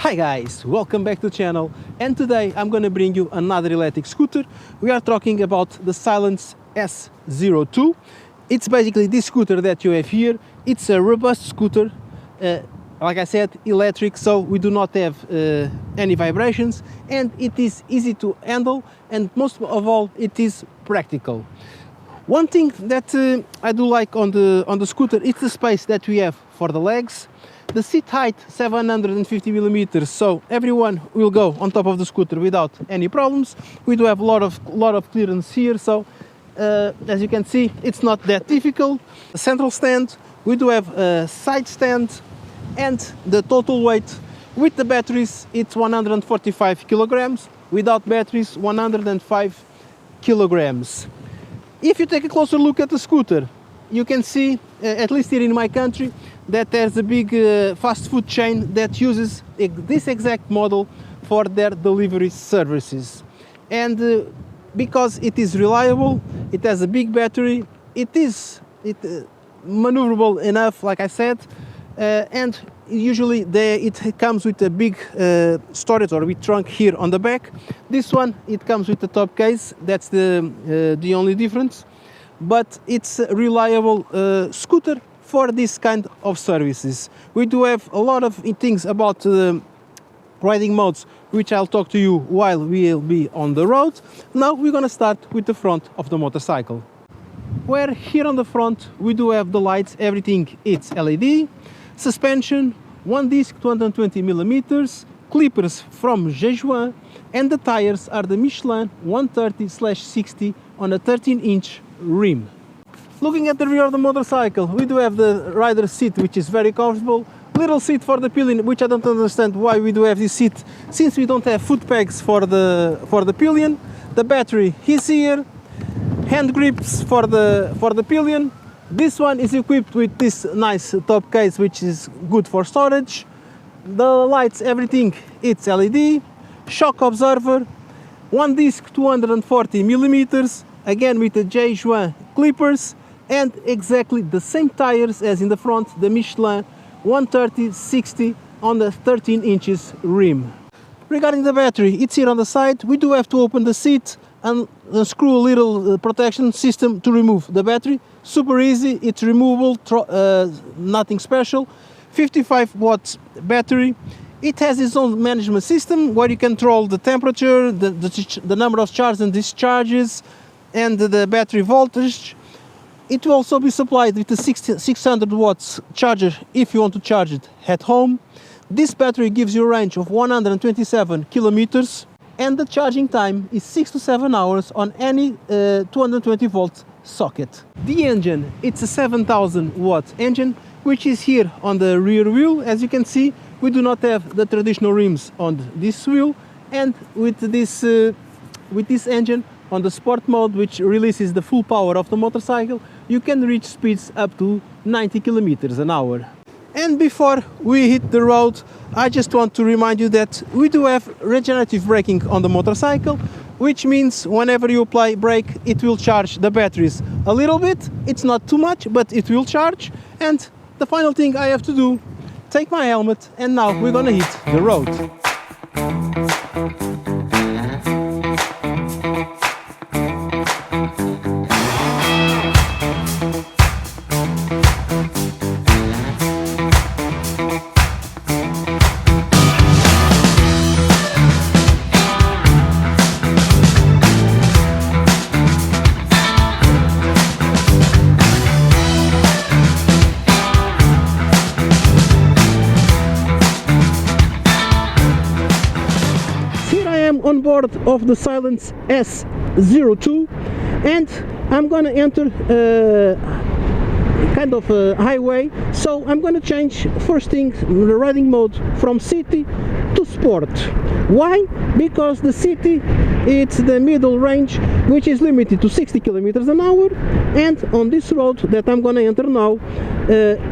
Hi guys, welcome back to the channel, and today I'm gonna bring you another electric scooter. We are talking about the Silence S02. It's basically this scooter that you have here. It's a robust scooter, like I said, electric, so we do not have any vibrations, and it is easy to handle, and most of all it is practical. One thing that I do like on the scooter is the space that we have for the legs. The seat height 750 millimeters, so everyone will go on top of the scooter without any problems. We do have a lot of clearance here, so as you can see, it's not that difficult. A central stand, we do have a side stand, and the total weight with the batteries it's 145 kilograms. Without batteries, 105 kilograms. If you take a closer look at the scooter, you can see, at least here in my country, that there's a big fast food chain that uses this exact model for their delivery services. And because it is reliable, it has a big battery, it is maneuverable enough, like I said, and usually it comes with a big storage or big trunk here on the back. This one, it comes with the top case, that's the only difference. But it's a reliable scooter for this kind of services. We do have a lot of things about riding modes, which I'll talk to you while we'll be on the road. Now we're gonna start with the front of the motorcycle, where here on the front we do have the lights, everything it's LED, suspension, one disc 220 millimeters, clippers from Jejuan, and the tires are the Michelin 130/60 on a 13-inch rim. Looking at the rear of the motorcycle, we do have the rider seat, which is very comfortable. Little seat for the pillion, which I don't understand why we do have this seat, since we don't have foot pegs for the pillion. The battery is here. Hand grips for the pillion. This one is equipped with this nice top case, which is good for storage. The lights, everything, it's LED. Shock absorber. One disc 240 millimeters, again with the Jejuan clippers, and exactly the same tires as in the front, the Michelin 130/60 on the 13 inches rim. Regarding the battery, it's here on the side. We do have to open the seat and unscrew a little protection system to remove the battery. Super easy, it's removable, nothing special. 55 watts battery. It has its own management system where you control the temperature, the number of charges and discharges, and the battery voltage. It will also be supplied with a 600 watts charger if you want to charge it at home. This battery gives you a range of 127 kilometers, and the charging time is 6 to 7 hours on any 220 volt socket. The engine, it's a 7000 watt engine, which is here on the rear wheel. As you can see, we do not have the traditional rims on this wheel, and with this engine on the sport mode, which releases the full power of the motorcycle, you can reach speeds up to 90 kilometers an hour. And before we hit the road, I just want to remind you that we do have regenerative braking on the motorcycle, which means whenever you apply brake, it will charge the batteries a little bit. It's not too much, but it will charge. And the final thing I have to do, take my helmet, and now we're gonna hit the road. On board of the Silence S02, and I'm gonna enter kind of a highway, so I'm gonna change first thing the riding mode from city to sport. Why? Because the city, it's the middle range, which is limited to 60 kilometers an hour, and on this road that I'm gonna enter now,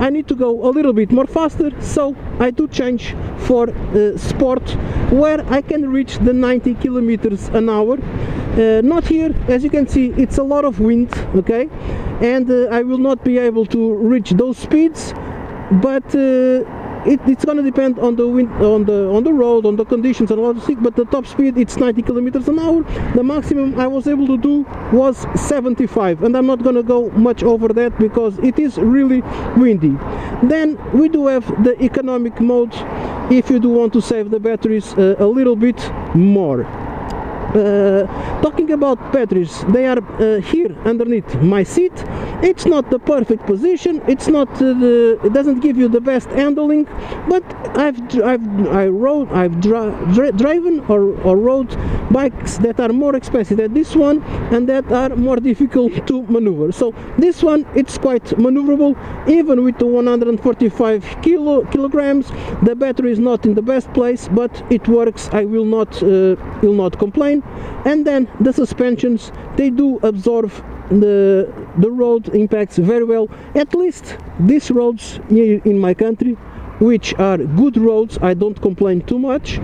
I need to go a little bit more faster, so I do change for sport, where I can reach the 90 kilometers an hour. Not here, as you can see, it's a lot of wind, okay, and I will not be able to reach those speeds, but it's gonna depend on the wind, on the road, on the conditions and a lot of things, but the top speed it's 90 kilometers an hour. The maximum I was able to do was 75, and I'm not gonna go much over that because it is really windy. Then we do have the economic mode if you do want to save the batteries a little bit more. Talking about batteries, they are here underneath my seat. It's not the perfect position, it's not it doesn't give you the best handling, but I've driven or rode bikes that are more expensive than this one and that are more difficult to maneuver. So this one, it's quite maneuverable even with the 145 kilograms. The battery is not in the best place, but it works. I will not complain. And then the suspensions, they do absorb the road impacts very well. At least these roads here in my country, which are good roads, I don't complain too much.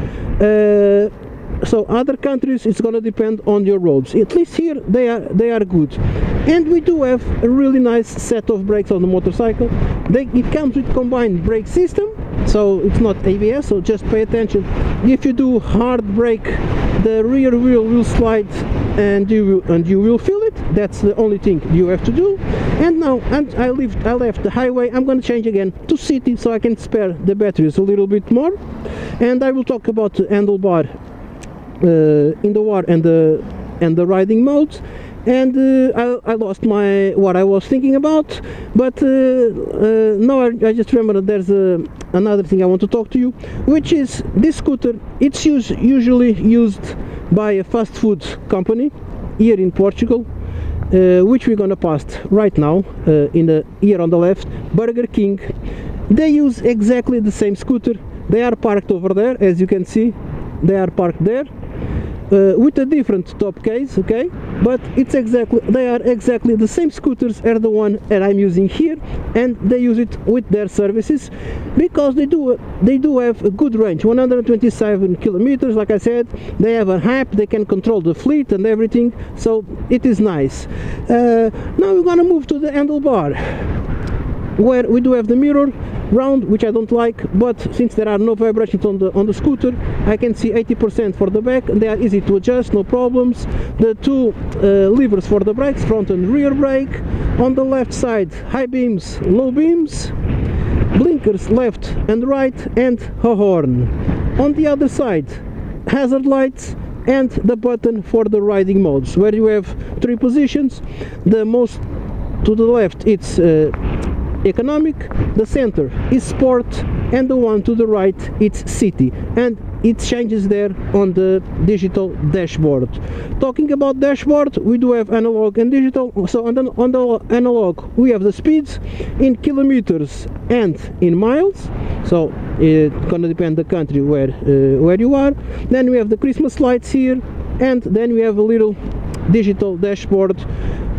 So other countries, it's gonna depend on your roads. At least here they are good. And we do have a really nice set of brakes on the motorcycle. It comes with combined brake system, so it's not ABS, so just pay attention. If you do hard brake, the rear wheel will slide and you will feel it. That's the only thing you have to do. And now I left the highway. I'm going to change again to city so I can spare the batteries a little bit more. And I will talk about the handlebar in the war and the riding modes. And I lost what I was thinking about, but now I just remember there's another thing I want to talk to you, which is this scooter. It's usually used by a fast food company here in Portugal, which we're gonna pass right now here on the left, Burger King. They use exactly the same scooter. They are parked over there, as you can see. They are parked there. With a different top case, okay, but they are exactly the same scooters as the one that I'm using here, and they use it with their services because they do have a good range, 127 kilometers. Like I said, they have an app, they can control the fleet and everything, so it is nice. Now we're gonna move to the handlebar, where we do have the mirror round, which I don't like, but since there are no vibrations on the scooter, I can see 80% for the back, and they are easy to adjust, no problems. The two levers for the brakes, front and rear brake. On the left side, high beams, low beams, blinkers left and right, and a horn. On the other side, hazard lights and the button for the riding modes, where you have three positions. The most to the left, it's economic, the center is sport, and the one to the right, it's city, and it changes there on the digital dashboard. Talking about dashboard, we do have analog and digital. So on the analog we have the speeds in kilometers and in miles, so it's gonna depend the country where you are. Then we have the Christmas lights here, and then we have a little digital dashboard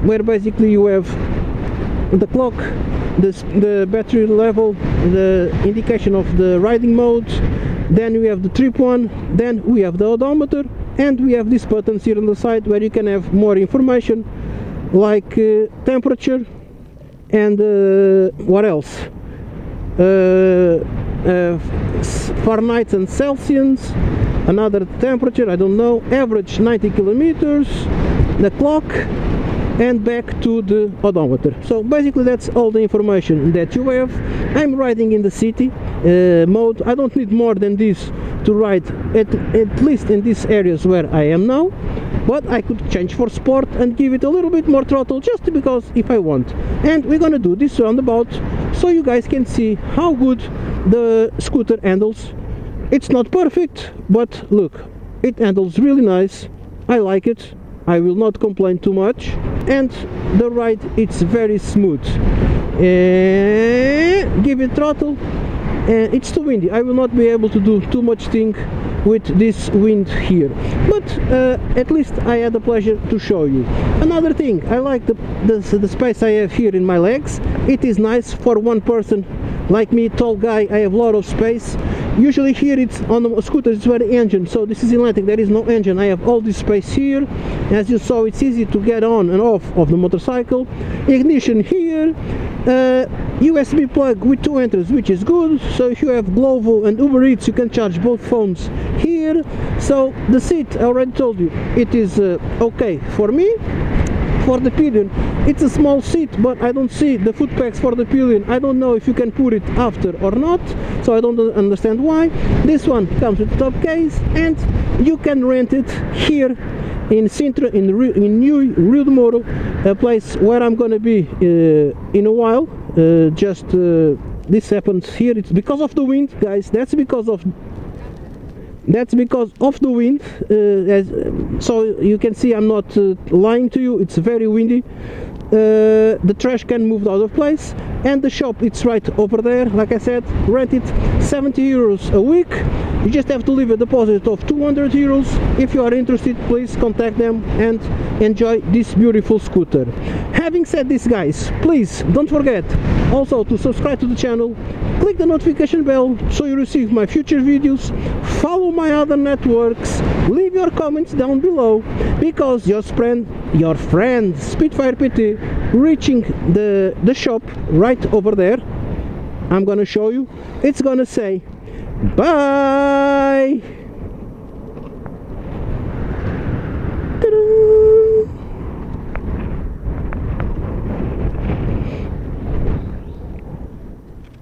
where basically you have the clock, the battery level, the indication of the riding mode. Then we have the trip one, then we have the odometer, and we have these buttons here on the side where you can have more information like temperature and what else, Fahrenheit and Celsius, another temperature, I don't know, average 90 kilometers, the clock, and back to the odometer. So basically that's all the information that you have. I'm riding in the city mode. I don't need more than this to ride at least in these areas where I am now, but I could change for sport and give it a little bit more throttle just because if I want. And we're gonna do this roundabout so you guys can see how good the scooter handles. It's not perfect, but look, it handles really nice. I like it. I will not complain too much, and the ride, it's very smooth. Give it throttle, and it's too windy. I will not be able to do too much thing with this wind here, but at least I had the pleasure to show you. Another thing, I like the space I have here in my legs. It is nice for one person like me, tall guy. I have a lot of space. Usually here it's on the scooter, it's where the engine, so this is electric, there is no engine. I have all this space here. As you saw, it's easy to get on and off of the motorcycle. Ignition here, USB plug with 2 entries, which is good. So if you have Glovo and Uber Eats, you can charge both phones here. So the seat, I already told you, it is okay for me. For the pillion, it's a small seat, but I don't see the foot pegs for the pillion. I don't know if you can put it after or not, so I don't understand why. This one comes with the top case, and you can rent it here in Sintra, in New Rio de Moro, a place where I'm gonna be in a while. This happens here. It's because of the wind, guys. That's because of the wind. So you can see I'm not lying to you. It's very windy. The trash can move out of place, and the shop, it's right over there. Like I said, rent it 70 euros a week. You just have to leave a deposit of 200 euros. If you are interested, please contact them and enjoy this beautiful scooter. Having said this, guys, please don't forget also to subscribe to the channel, click the notification bell so you receive my future videos, follow my other networks, leave your comments down below, because your friend SpitfirePT reaching the shop right over there. I'm gonna show you. It's gonna say bye.